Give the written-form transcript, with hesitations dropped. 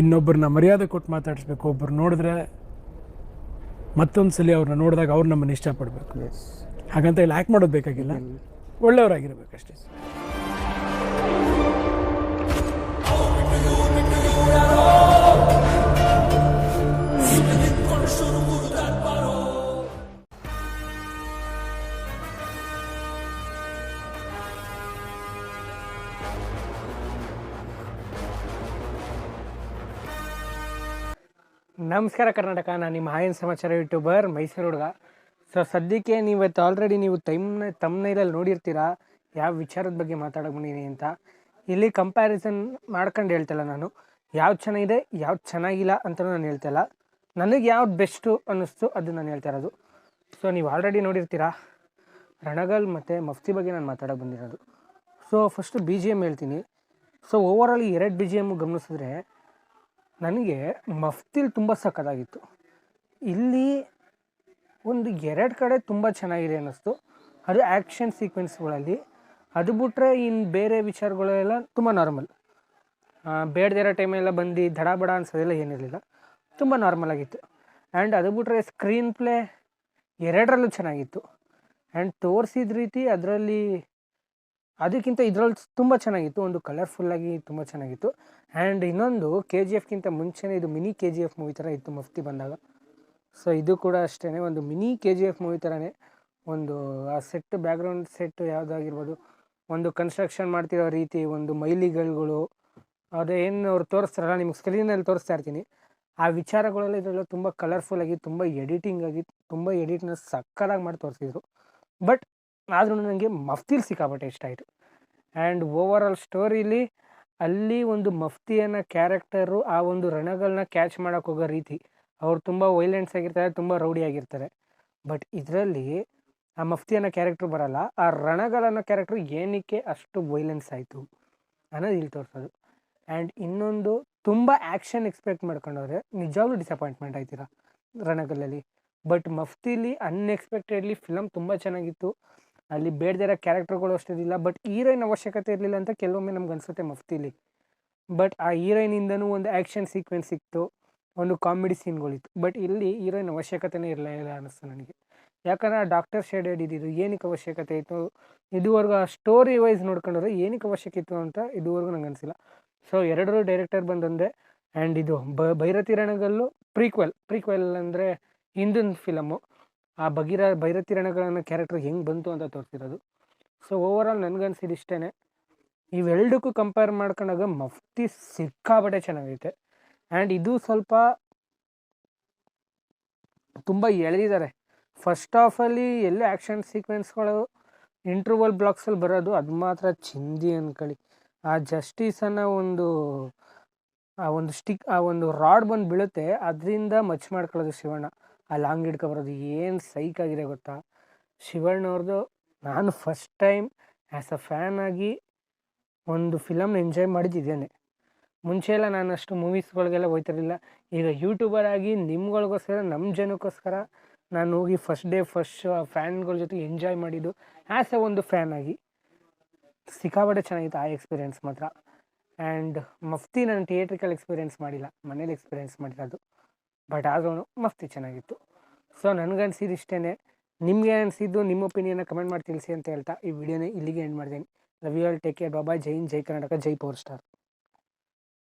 ಇನ್ನೊಬ್ಬರನ್ನ ಮರ್ಯಾದೆ ಕೊಟ್ಟು ಮಾತಾಡಿಸ್ಬೇಕು. ಒಬ್ಬರು ನೋಡಿದ್ರೆ ಮತ್ತೊಂದು ಸಲ ಅವ್ರನ್ನ ನೋಡಿದಾಗ ಅವ್ರು ನಮ್ಮನ್ನು ಇಷ್ಟಪಡಬೇಕು. ಹಾಗಂತ ಇಲ್ಲಿ ಆ್ಯಕ್ಟ್ ಮಾಡೋದು ಬೇಕಾಗಿಲ್ಲ, ಒಳ್ಳೆಯವರಾಗಿರ್ಬೇಕಷ್ಟೇ. ನಮಸ್ಕಾರ ಕರ್ನಾಟಕ, ನಾನು ನಿಮ್ಮ ಹಾಯನ್ ಸಮಾಚಾರ ಯೂಟ್ಯೂಬರ್ ಮೈಸೂರು ಹುಡುಗ. ಸೊ ಸದ್ಯಕ್ಕೆ ನೀವತ್ತು ಆಲ್ರೆಡಿ ನೀವು ತಮ್ನೈಲಲ್ಲಿ ನೋಡಿರ್ತೀರಾ ಯಾವ ವಿಚಾರದ ಬಗ್ಗೆ ಮಾತಾಡೋಕೆ ಬಂದಿದ್ದೀನಿ ಅಂತ. ಇಲ್ಲಿ ಕಂಪ್ಯಾರಿಸನ್ ಮಾಡ್ಕೊಂಡು ಹೇಳ್ತಿಲ್ಲ ನಾನು, ಯಾವ್ದು ಚೆನ್ನಾಗಿದೆ ಯಾವ್ದು ಚೆನ್ನಾಗಿಲ್ಲ ಅಂತ ನಾನು ಹೇಳ್ತಿಲ್ಲ. ನನಗೆ ಯಾವ್ದು ಬೆಸ್ಟು ಅನ್ನಿಸ್ತು ಅದು ನಾನು ಹೇಳ್ತಾ ಇರೋದು. ಸೊ ನೀವು ಆಲ್ರೆಡಿ ನೋಡಿರ್ತೀರಾ ರಣಗಲ್ ಮತ್ತು ಮಫ್ತಿ ಬಗ್ಗೆ ನಾನು ಮಾತಾಡೋಕೆ ಬಂದಿರೋದು. So first B G M ಹೇಳ್ತೀನಿ. So overall 2 B G M ಗಮನಿಸಿದ್ರೆ ನನಗೆ ಮಫ್ತಿಲಿ ತುಂಬ ಸಖತ್ತಾಗಿತ್ತು. ಇಲ್ಲಿ ಒಂದು 2 ಕಡೆ ತುಂಬ ಚೆನ್ನಾಗಿದೆ ಅನ್ನಿಸ್ತು, ಅದು ಆ್ಯಕ್ಷನ್ ಸೀಕ್ವೆನ್ಸ್ಗಳಲ್ಲಿ. ಅದು ಬಿಟ್ಟರೆ ಇನ್ನು ಬೇರೆ ವಿಚಾರಗಳೆಲ್ಲ ತುಂಬ ನಾರ್ಮಲ್, ಬೇಡದೇ ಇರೋ ಟೈಮೆಲ್ಲ ಬಂದು ದಡ ಬಡ ಅನ್ಸೋದೆಲ್ಲ ಏನಿರಲಿಲ್ಲ, ತುಂಬ ನಾರ್ಮಲ್ ಆಗಿತ್ತು. ಆ್ಯಂಡ್ ಅದು ಬಿಟ್ಟರೆ ಸ್ಕ್ರೀನ್ ಪ್ಲೇ 2ರಲ್ಲೂ ಚೆನ್ನಾಗಿತ್ತು. ಆ್ಯಂಡ್ ತೋರಿಸಿದ ರೀತಿ ಅದರಲ್ಲಿ ಅದಕ್ಕಿಂತ ಇದರಲ್ಲಿ ತುಂಬ ಚೆನ್ನಾಗಿತ್ತು, ಒಂದು ಕಲರ್ಫುಲ್ಲಾಗಿ ತುಂಬ ಚೆನ್ನಾಗಿತ್ತು. ಆ್ಯಂಡ್ ಇನ್ನೊಂದು KGFಗಿಂತ ಮುಂಚೆನೇ ಇದು ಮಿನಿ KGF ಮೂವಿ ಥರ ಇತ್ತು ಮಫ್ತಿ ಬಂದಾಗ. ಸೊ ಇದು ಕೂಡ ಅಷ್ಟೇ, ಒಂದು ಮಿನಿ KGF ಮೂವಿ ಥರನೇ. ಒಂದು ಆ ಸೆಟ್, ಬ್ಯಾಕ್ಗ್ರೌಂಡ್ ಸೆಟ್ ಯಾವುದಾಗಿರ್ಬೋದು, ಒಂದು ಕನ್ಸ್ಟ್ರಕ್ಷನ್ ಮಾಡ್ತಿರೋ ರೀತಿ, ಒಂದು ಮೈಲಿಗಲ್ಗಳು, ಅದೇನು ಅವ್ರು ತೋರಿಸ್ತಾರಲ್ಲ, ನಿಮ್ಗೆ ಸ್ಕ್ರೀನಲ್ಲಿ ತೋರಿಸ್ತಾ ಇರ್ತೀನಿ, ಆ ವಿಚಾರಗಳೆಲ್ಲ ಇದರೆಲ್ಲ ತುಂಬ ಕಲರ್ಫುಲ್ಲಾಗಿ, ತುಂಬ ಎಡಿಟಿಂಗ್ ಆಗಿ, ತುಂಬ ಎಡಿಟ್ನ ಸಕ್ಕತ್ತಾಗಿ ಮಾಡಿ ತೋರಿಸಿದ್ರು. ಬಟ್ ಆದ್ರೂ ನನಗೆ ಮಫ್ತಿಲಿ ಸಿಕ್ಕಾಪಟ್ಟೆ ಇಷ್ಟ ಆಯಿತು. ಆ್ಯಂಡ್ ಓವರಾಲ್ ಸ್ಟೋರಿಲಿ ಅಲ್ಲಿ ಒಂದು ಮಫ್ತಿ ಅನ್ನೋ ಕ್ಯಾರೆಕ್ಟರು ಆ ಒಂದು ರಣಗಳನ್ನ ಕ್ಯಾಚ್ ಮಾಡೋಕ್ಕೆ ಹೋಗೋ ರೀತಿ, ಅವ್ರು ತುಂಬ ವೈಲೆನ್ಸ್ ಆಗಿರ್ತಾರೆ, ತುಂಬ ರೌಡಿ ಆಗಿರ್ತಾರೆ. ಬಟ್ ಇದರಲ್ಲಿ ಆ ಮಫ್ತಿ ಅನ್ನೋ ಕ್ಯಾರೆಕ್ಟ್ರು ಬರೋಲ್ಲ, ಆ ರಣಗಲ್ ಅನ್ನೋ ಕ್ಯಾರೆಕ್ಟ್ರು ಏನಕ್ಕೆ ಅಷ್ಟು ವೈಲೆನ್ಸ್ ಆಯಿತು ಅನ್ನೋದು ಇಲ್ಲಿ ತೋರಿಸೋದು. ಆ್ಯಂಡ್ ಇನ್ನೊಂದು, ತುಂಬ ಆ್ಯಕ್ಷನ್ ಎಕ್ಸ್ಪೆಕ್ಟ್ ಮಾಡ್ಕೊಂಡವ್ರೆ ನಿಜವಾಗ್ಲೂ ಡಿಸಪಾಯಿಂಟ್ಮೆಂಟ್ ಆಯ್ತೀರಾ ರಣಗಲ್ಲಲ್ಲಿ. ಬಟ್ ಮಫ್ತಿಲಿ ಅನ್ಎಕ್ಸ್ಪೆಕ್ಟೆಡ್ಲಿ ಫಿಲಮ್ ತುಂಬ ಚೆನ್ನಾಗಿತ್ತು. ಅಲ್ಲಿ ಬೇಡದಿರೋ ಕ್ಯಾರೆಕ್ಟರ್ಗಳು ಅಷ್ಟಿರಲಿಲ್ಲ, ಬಟ್ ಹೀರೋಯಿನ್ ಅವಶ್ಯಕತೆ ಇರಲಿಲ್ಲ ಅಂತ ಕೆಲವೊಮ್ಮೆ ನಮ್ಗೆ ಅನಿಸುತ್ತೆ ಮಫ್ತಿಲಿ. ಬಟ್ ಆ ಹೀರೋಯಿನಿಂದನೂ ಒಂದು ಆ್ಯಕ್ಷನ್ ಸೀಕ್ವೆನ್ಸ್ ಸಿಕ್ತು, ಒಂದು ಕಾಮಿಡಿ ಸೀನ್ಗಳಿತ್ತು. ಬಟ್ ಇಲ್ಲಿ ಹೀರೋಯಿನ್ ಅವಶ್ಯಕತೆನೇ ಇರಲಿಲ್ಲ ಅನ್ನಿಸ್ತು ನನಗೆ. ಯಾಕಂದರೆ ಆ ಡಾಕ್ಟರ್ ಶೇಡೆಡ್ ಇದ್ದಿದ್ದು ಏನಕ್ಕೆ ಅವಶ್ಯಕತೆ ಇತ್ತು, ಇದುವರೆಗೂ ಆ ಸ್ಟೋರಿ ವೈಸ್ ನೋಡ್ಕೊಂಡ್ರೆ ಏನಕ್ಕೆ ಅವಶ್ಯಕ ಇತ್ತು ಅಂತ ಇದುವರೆಗೂ ನಂಗೆ ಅನಿಸಿಲ್ಲ. So 2 director ಬಂದೊಂದೇ. ಆ್ಯಂಡ್ ಇದು ಭೈರತಿ ರಣಗಲ್ಲು ಪ್ರೀಕ್ವೆಲ್ ಅಂದರೆ ಹಿಂದಿನ ಫಿಲಮು, ಆ ಭೈರತಿ ರಣಗಳನ್ನ ಕ್ಯಾರೆಕ್ಟರ್ ಹೆಂಗೆ ಬಂತು ಅಂತ ತೋರಿಸಿರೋದು. ಸೊ ಓವರಾಲ್ ನನಗನ್ಸಿದ್ದು ಇಷ್ಟೇ. ಇವೆರಡಕ್ಕೂ ಕಂಪೇರ್ ಮಾಡ್ಕೊಂಡಾಗ ಮಫ್ತಿ ಸಿಕ್ಕಾಪಟ್ಟೆ ಚೆನ್ನಾಗೈತೆ. ಆ್ಯಂಡ್ ಇದು ಸ್ವಲ್ಪ ತುಂಬ ಎಳೆದಿದ್ದಾರೆ. ಫಸ್ಟ್ ಹಾಫಲ್ಲಿ ಎಲ್ಲೇ ಆ್ಯಕ್ಷನ್ ಸೀಕ್ವೆನ್ಸ್ಗಳು ಇಂಟರ್ವಲ್ ಬ್ಲಾಕ್ಸಲ್ಲಿ ಬರೋದು ಅದು ಮಾತ್ರ ಚಿಂದಿ ಅಂದ್ಕೊಳ್ಳಿ. ಆ ಜಸ್ಟಿಸ್ ಅನ್ನೋ ಒಂದು ರಾಡ್ ಬಂದು ಬೀಳುತ್ತೆ, ಅದರಿಂದ ಮಚ್ ಮಾಡ್ಕೊಳ್ಳೋದು ಶಿವಣ್ಣ, ಆ ಲಾಂಗ್ ಹಿಡ್ಕೊ ಬರೋದು ಏನು ಸೈಕ್ ಆಗಿದೆ ಗೊತ್ತಾ ಶಿವಣ್ಣವ್ರದ್ದು. ನಾನು first time as a fan ಆಗಿ ಒಂದು ಫಿಲಮ್ನ ಎಂಜಾಯ್ ಮಾಡಿದ್ದೇನೆ. ಮುಂಚೆ ಎಲ್ಲ ನಾನು ಅಷ್ಟು ಮೂವೀಸ್ಗಳಿಗೆಲ್ಲ ಹೋಗ್ತಿರಲಿಲ್ಲ. ಈಗ ಯೂಟ್ಯೂಬರ್ ಆಗಿ ನಿಮ್ಗಳಿಗೋಸ್ಕರ, ನಮ್ಮ ಜನಕ್ಕೋಸ್ಕರ ನಾನು ಹೋಗಿ ಫಸ್ಟ್ ಡೇ ಫಸ್ಟ್ ಶೋ ಆ ಫ್ಯಾನ್ಗಳ ಜೊತೆ ಎಂಜಾಯ್ ಮಾಡಿದ್ದು ಆ್ಯಸ್ ಅ ಒಂದು ಫ್ಯಾನ್ ಆಗಿ. ಸಿಕ್ಕಾಪಟ್ಟೆ ಚೆನ್ನಾಗಿತ್ತು ಆ ಎಕ್ಸ್ಪೀರಿಯೆನ್ಸ್ ಮಾತ್ರ. ಆ್ಯಂಡ್ ಮಫ್ತಿ ನಾನು ಥಿಯೇಟ್ರಿಕಲ್ ಎಕ್ಸ್ಪೀರಿಯೆನ್ಸ್ ಮಾಡಿಲ್ಲ, ಮನೇಲಿ ಎಕ್ಸ್ಪೀರಿಯೆನ್ಸ್ ಮಾಡಿರೋದು. ಬಟ್ ಆದ್ರೂ ಮಫ್ತಿ ಚೆನ್ನಾಗಿತ್ತು. ಸೊ ನನಗನ್ಸಿದ್ದು ಇಷ್ಟೇ. ನಿಮಗೆ ಅನಿಸಿದ್ದು ನಿಮ್ಮ ಒಪಿನಿಯನ್ನ ಕಮೆಂಟ್ ಮಾಡಿ ತಿಳಿಸಿ ಅಂತ ಹೇಳ್ತಾ ಈ ವಿಡಿಯೋನ ಇಲ್ಲಿಗೆ ಎಂಡ್ ಮಾಡ್ತೀನಿ. Love you all, take care, bye. ಜೈ ಹಿಂದ್, ಜೈ ಕರ್ನಾಟಕ, ಜೈ ಪವರ್ ಸ್ಟಾರ್.